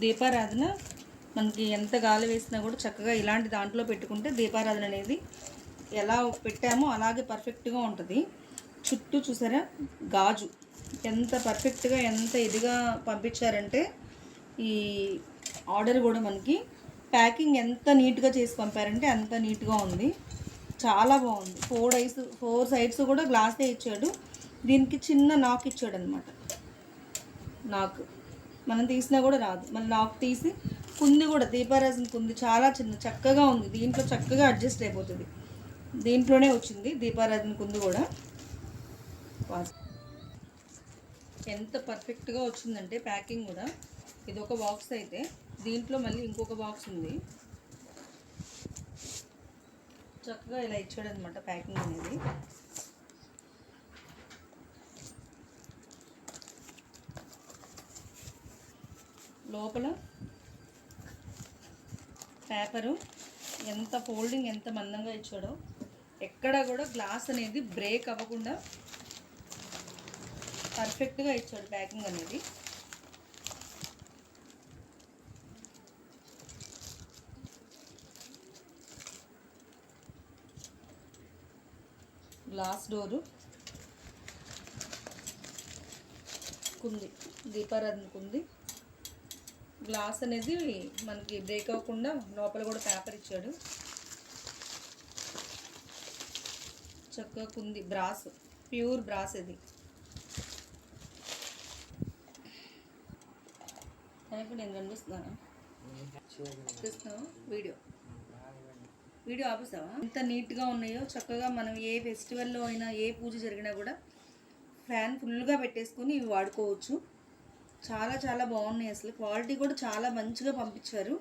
దీపారాధన మనకి ఎంత గాలి వేసినా కూడా చక్కగా ఇలాంటి దాంట్లో పెట్టుకుంటే దీపారాధన అనేది ఎలా పెట్టామో అలాగే పర్ఫెక్ట్గా ఉంటుంది. చుట్టూ చూసారా గాజు ఎంత పర్ఫెక్ట్గా ఎంత ఇదిగా పంపించారంటే ఈ ఆర్డర్ కూడా మనకి ప్యాకింగ్ ఎంత నీట్గా చేసి పంపారంటే అంత నీట్గా ఉంది. చాలా బాగుంది. 4 సైడ్స్ కూడా గ్లాసే ఇచ్చాడు. దీనికి చిన్న నాక్ ఇచ్చాడు అనమాట. నాక్ మనం తీసినా కూడా రాదు. మళ్ళీ నాక్ తీసి కుంది కూడా దీపారాజన కుంది చాలా చిన్న చక్కగా ఉంది. దీంట్లో చక్కగా అడ్జస్ట్ అయిపోతుంది. దీంట్లోనే వచ్చింది దీపారాధన కుంది కూడా. ఎంత పర్ఫెక్ట్గా వచ్చిందంటే ప్యాకింగ్ కూడా. ఇది ఒక బాక్స్ అయితే దీంట్లో మళ్ళీ ఇంకొక బాక్స్ ఉంది. చక్కగా ఇలా ఇచ్చాడు అనమాట ప్యాకింగ్ అనేది. లోపల పేపరు ఎంత ఫోల్డింగ్ ఎంత మందంగా ఇచ్చాడో, ఎక్కడా కూడా గ్లాస్ అనేది బ్రేక్ అవ్వకుండా పర్ఫెక్ట్గా ఇచ్చాడు ప్యాకింగ్ అనేది. గ్లాస్ డోరు కుంది, దీపారాధన కుంది. గ్లాస్ అనేది మనకి బ్రేక్ అవ్వకుండా లోపల కూడా పేపర్ ఇచ్చాడు. చక్కగా కుంది. బ్రాస్, ప్యూర్ బ్రాస్ ఇది. ఇప్పుడు నేను కనిపిస్తున్నాను చూస్తున్నావు వీడియో ఆపిస్తావా? ఎంత నీట్గా ఉన్నాయో చక్కగా. మనం ఏ ఫెస్టివల్లో అయినా ఏ పూజ జరిగినా కూడా ఫ్యాన్ ఫుల్గా పెట్టేసుకొని ఇవి వాడుకోవచ్చు. చాలా చాలా బాగున్నాయి. అసలు క్వాలిటీ కూడా చాలా మంచిగా పంపించారు.